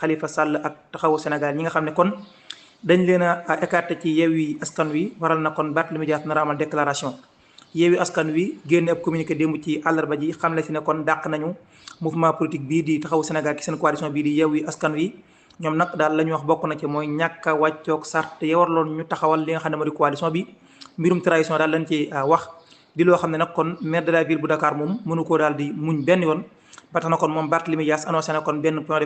Khalifa Sall ak taxawu Sénégal ñi nga xam ne kon dañ leen a écarté ci Yewwi Askan Wi waral na kon Barthélémy Dias nar a amal déclaration. Yewwi Askan Wi génne ab communiqué démb ci àllarba ji xamle si ne kon dàq nañu mouvement politique bii di taxawu Sénégal ci seen coalition bii di Yewwi Askan Wi. ñoom nag daal la ñu wax bokk na ci mooy ñàkk a wàccoog sart ya warloon ñu taxawal li nga xam ne moo di coalition bi mbirum trahison daal lañ ci wax di loo xam ne nag kon maire de la ville bu Dakar moom mënu koo daal di muñ benn yoon ba tax na kon moom Barthélémy Dias annoncé na kon benn point de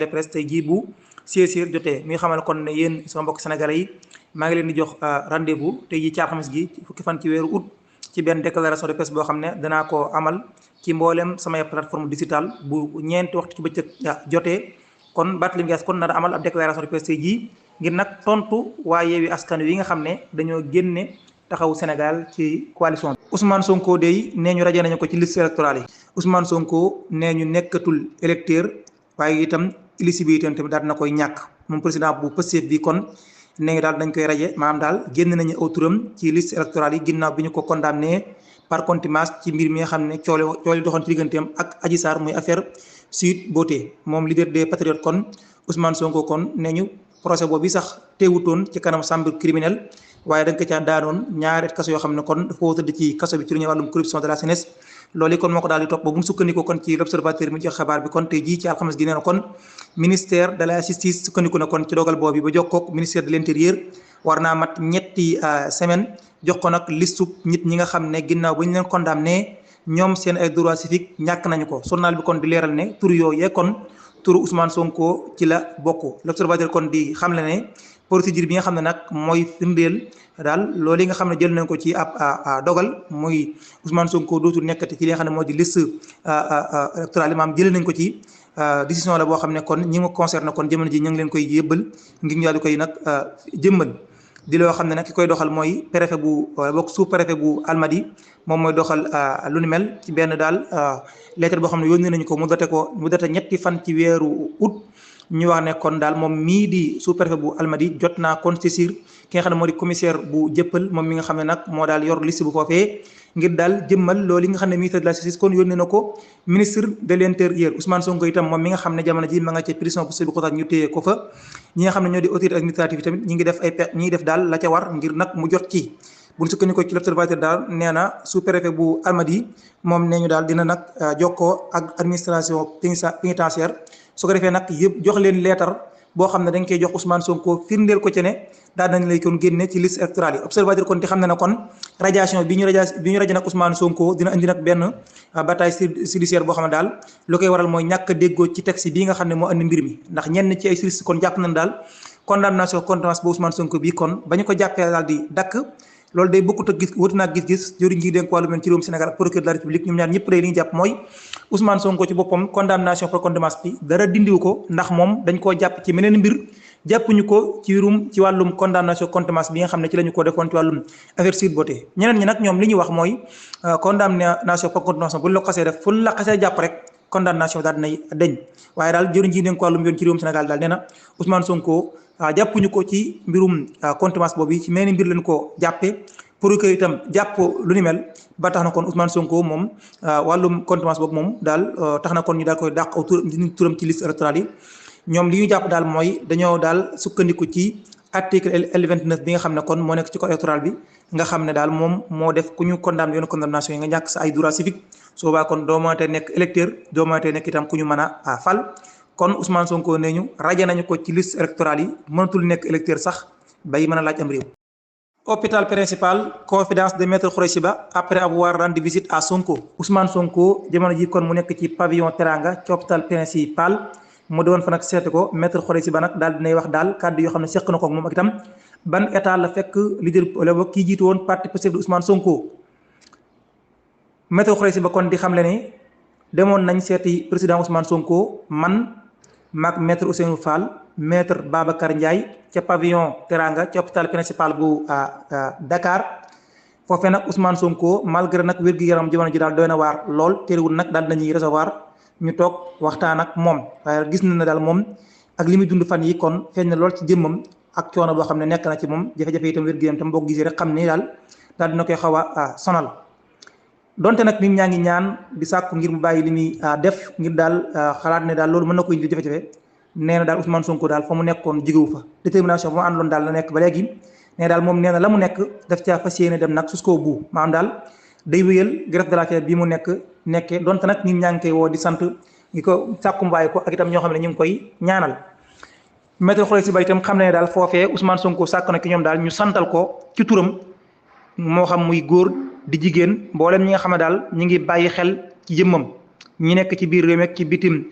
presse tey jii bu 16h jotee mi nga xamal kon ne yéen sama mbokk sénégalais yi maa ngi leen di jox rendez-vous tey jii ci alxames gi fukki fan ci weeru août ci benn déclaration de presse boo xam ne danaa ko amal ci mboolem samay plateforme digitale bu ñeenti waxtu ci bëccëg jotee kon Barthélémy Dias kon nar a amal ab déclaration de presse tey jii ngir nag tontu waa Yewwi Askan Wi nga xam ne dañoo génne taxawu Sénégal ci coalition bi. Ousmane Sonko dey nee ñu rajee nañu ko ci liste électorale yi Ousmane Sonko nee ñu nekkatul électeur waaye itam éligibilité tamit daal na koy ñàkk moom président bu Pastef bi kon nee ñu daal dañ koy raje maanaam daal génn nañu aw turam ci liste électorale yi ginnaaw bi ñu ko condamné par contumace ci mbir mi nga xam ne cooli doxoon ci digganteem ak Adji Sarr muy affaire Sweet Beauté moom leader des patriotes kon Ousmane Sonko kon nee ñu procès boobu sax teewutoon ci kanam chambre criminelle waaye da nga ko caa daanoon ñaari kaso yoo xam ne kon dafa tëdd ci kaso bi ci lu ñuy wàllum corruption de la jeunesse loolu kon moo ko daal di topp ba bu mu sukkandikoo kon ci l'observateur mi jox xabaar bi kon tey jii ci alxames gi nee na kon ministère de la justice sukkandiku na kon ci dogal boobu ba jokkoog ministère de l'intérieur war naa mat ñetti semaine jox ko nag listu nit ñi nga xam ne ginnaaw ba ñu leen condamné ñoom seen ay droits civiques ñàkk nañu ko journal bi kon di leeral ne tur yooyee kon turu Ousmane Sonko ci la bokk l'observateur kon di xamle ne procédure bi nga xam ne nag mooy firndeel daal loolu yi nga xam ne jël nañ ko ci ab dogal muy Ousmane Sonko dootul nekkati ci li nga xam ne moo di liste électorale yi maam jëlee nañ ko ci décision la boo xam ne kon ñi nga concerné kon jamono ji ñu ngi leen koy yëbbal ngir ñu daal di koy nag jëmmal di loo xam ne nag ki koy doxal mooy préfet bu bokk sous préfet bu Almadi moom mooy doxal lu ni mel ci benn daal lettre boo xam ne yónnee nañu ko mu date ñetti fan ci weeru août ñu wax ne kon daal moom mii di sous préfet bu Almadi jot naa kon saisir ki nga xam ne moo di commissaire bu jëppal moom mi nga xam ne nag moo daal yor liste bu foofee ngir daal jëmmal loolu yi nga xam ne ministre de la justice kon yónnee na ko ministre de l'intérieur Ousmane Sonko itam moom mi nga xam ne jamono ji ma nga ca prison bu Sébikotane ñu téye ko fa ñi nga xam ne ñoo di autorité administrative yi tamit ñi ngi def daal la ca war ngir nag mu jot ci buñ sukkandikoo ci l'observateur daal nee na sous préfet bu Almadi moom nee ñu daal dina nag jokkoo ak administration pénitentiaire su ko defee nag yëpp jox leen leetar boo xam ne dañ koy jox Ousmane Sonko firndeel ko ci ne daal nañ lay kon génne ci liste électorale yi observateur kon di xam ne na kon radiation bi ñu rajo nag Ousmane Sonko dina indi nag benn bataille judiciaire boo xam ne daal lu koy waral mooy ñàkk a déggoo ci texte bii nga xam ne moo andi mbir mi ndax ñenn ci ay juristes kon jàpp nañ daal condamnation contumace ba Ousmane Sonko bii kon ba ñu ko jàppee daal di dakk loolu day bokkut ak gis wuti naag gis-gis jëriñ ngi dénk wàllu mel ci réewum Sénégal ak procureur de la République ñoom ñaar ñëpp day li ñu jàpp mooy Ousmane Sonko ci boppam condamnation par contumace bi dara dindiwu ko ndax moom dañ koo jàpp ci meneen mbir jàppuñu ko ci wàllum condamnation contumace bi nga xam ne ci la ñu ko defoon ci wàllum affaire Sweet Beauté ñeneen ñi nag ñoom li ñuy wax mooy condamnation par contumace bu ñu la xasee def fu ñu la xasee jàpp rek condamnation daal dinay deñ waaye daal jëriñ ji dénk wàllum yoon ci réewum Sénégal daal nee na Ousmane Sonko jàppuñu ko ci mbirum contumace boobu ci meneen mbir lañ ko jàppee pour que itam jàpp lu ni mel ba tax na kon Ousmane Sonko moom wàllum contumace boobu moom daal tax na kon ñu daal koy dàq aw turam ci liste électorale yi ñoom li ñu jàpp daal mooy dañoo daal sukkandiku ci article L29 bi nga xam ne kon moo nekk ci code électoral bi nga xam ne daal moom moo def ku ñu condamné yoon condamnation yi nga ñàkk sa ay droits civiques su boobaa kon doo mënatee nekk électeur doo mënatee nekk itam ku ñu mën a fal kon Ousmane Sonko nee ñu raje nañu ko ci liste électorale yi mënatul nekk électeur sax bay mën a laaj am réew. Hôpital principal confidence de maître Khoureyssi Ba après avoir rendu visite à Sonko Ousmane Sonko jamono ji kon mu nekk ci pavillon Teranga ci hôpital principal mu doon fa nag seeti ko maître Khoureyssi Ba nag daal dinay wax daal kàddu yoo xam ne seq na ko ak moom ak itam ban état la fekk leader la ba kii jiitu woon parti Pastef de Ousmane Sonko maître Khoureyssi Ba kon di xamle ne demoon nañ seeti président Ousmane Sonko man maag maître Ousseynou Fall maître Babacar Ndiaye ca pavillon Teranga ci hôpital principal bu Dakar foofee nag Ousmane Sonko malgré nag wér-gu-yaram jamono ji daal doy na waar lool terewul nag daal nañuy recevoir ñu toog waxtaan ak moom waaye gis na ne daal moom ak li muy dund fan yi kon feeñ na lool ci jëmmam ak coono boo xam ne nekk na ci moom jafe-jafe itam wér-gu-yaram tam boo gisee rek xam ni daal dina koy xaw a sonal donte nag nit ñaa ngi ñaan di sàkku ngir mu bàyyi li muy def ngir daal xalaat ne daal loolu mën na ko indi jafe-jafe nee na daal Ousmane Sonko daal fa mu nekkoon jigewu fa détermination ba mu àndoon daal la nekk ba léegi nee daal moom nee na la mu nekk daf caa fas yéene dem nag jusqu'au bout maanaam daal day wéyal grève de la faim bi mu nekkee donte nag nit ñaa ngi koy woo di sant ñi ko sàkku mbaay ko ak itam ñoo xam ne ñu ngi koy ñaanal. Maître Khoureyssi Ba itam xam ne daal foofee Ousmane Sonko sàkk na ki ñoom daal ñu santal ko ci turam moo xam muy góor di jigéen mboolem ñi nga xam ne daal ñu ngi bàyyi xel ci jëmmam ñi nekk ci biir réew mi ak ci bitim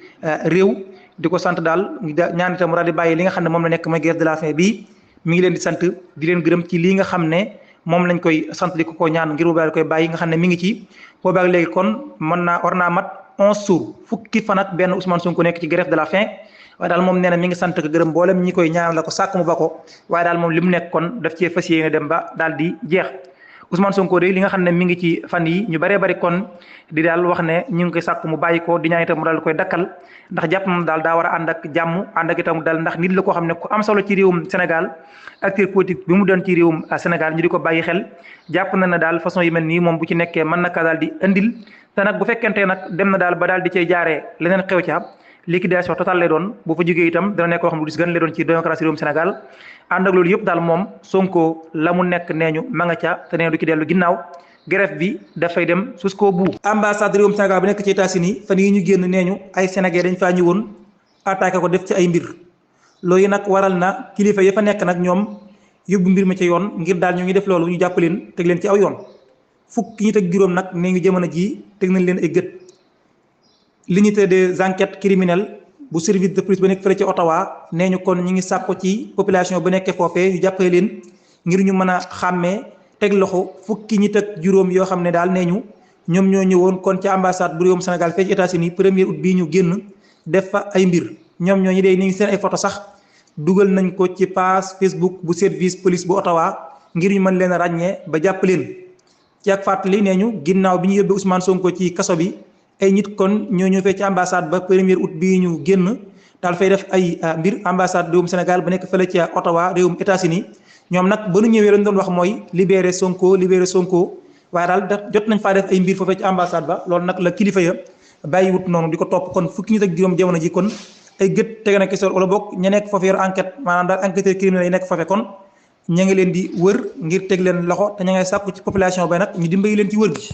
réew di ko sant daal ñaan itam daal di bàyyi li nga xam ne moom la nekk mooy grève de la faim bii mi ngi leen di sant di leen gërëm ci lii nga xam ne moom lañ koy sant di ko ñaan ngir bu baax koy bàyyi nga xam ne mi ngi ci boobaag léegi kon war naa mat 11 jours fukki fan ak benn Ousmane Sonko nekk ci grève de la faim waaye daal moom nee na mi ngi sant ko gërëm mboolem ñi koy ñaanal la ko sàkk mu ba ko waaye daal moom li mu nekk kon daf cee fas yéene dem ba daal di jeex Ousmane Sonko de li nga xam ne mi ngi ci fan yi ñu bëree bëri kon di daal wax ne ñu ngi koy sàkk mu bàyyi ko di ñaan itam mu daal di koy dakkal ndax jàpp moom daal daa war a ànd ak jàmm ànd ak itam daal ndax nit la koo xam ne ku am solo ci réewum Sénégal acteur politique bi mu doon ci réewum Sénégal ñu di ko bàyyi xel jàpp na ne daal façon yi mel nii moom bu ci nekkee mën na ka daal di indil te nag bu fekkente nag dem na daal ba daal di cay jaaree leneen xew ca liquidation totale lay doon bu fa jógee itam dana nekk koo xam ne lu gën lay doon ci démocratie réewum Sénégal ànd ak loolu yëpp daal moom Sonko la mu nekk nee ñu ma nga ca te nee du ci dellu ginnaaw grève bi dafay dem jusqu'au bout. ambassade réewum Sénégal bu nekk ci États-Unis fan yi ñu génn nee ñu ay Sénégalais dañ faa ñëwoon attaqué ko def ci ay mbir loolu nag waral na kilifa ya fa nekk nag ñoom yóbbu mbir ma ca yoon ngir daal ñu ngi def loolu ñu jàpp leen teg leen ci aw yoon fukki ñi teg juróom nag nee ñu jamono ji teg nañ leen ay gët. l'unité des enquêtes criminelles bu service de police ba nekk fële ci Ottawa nee ñu kon ñi ngi sàkku ci population bu nekkee foofee ñu jàppale leen ngir ñu mën a xàmmee teg loxo fukki ñi teg juróom yoo xam ne daal nee ñu ñoom ñoo ñëwoon kon ci ambassade bu réewum Sénégal fee ci États-Unis 1er août bii ñu génn def fa ay mbir ñoom ñoo ñu dee ni ngi seen ay photo sax dugal nañ ko ci page Facebook bu service police bu Ottawa ngir ñu mën leen a ràññee ba jàpp leen ci ak fàttali nee ñu ginnaaw bi ñu yóbbee Ousmane Sonko ci kaso bi ay nit kon ñoo ñëw fee ci ambassade ba 1er août bii ñu génn daal fay def ay mbir ambassade réewum Sénégal bu nekk fële ci Ottawa réewum États-Unis ñoom nag ba nu ñëwee lañ doon wax mooy libéré Sonko waaye daal jot nañ faa def ay mbir foofee ci ambassade ba loolu nag la kilifa ya bàyyiwut noonu di ko topp kon fukki nit ak juróom jamono ji kon ay gët tege na question wala boog ña nekk foofee yor enquête maanaam daal enquêteur criminel yi nekk foofee kon ña ngi leen di wër ngir teg leen loxo te ña ngay sàkku ci population ba nag ñu dimbali leen ci wër gi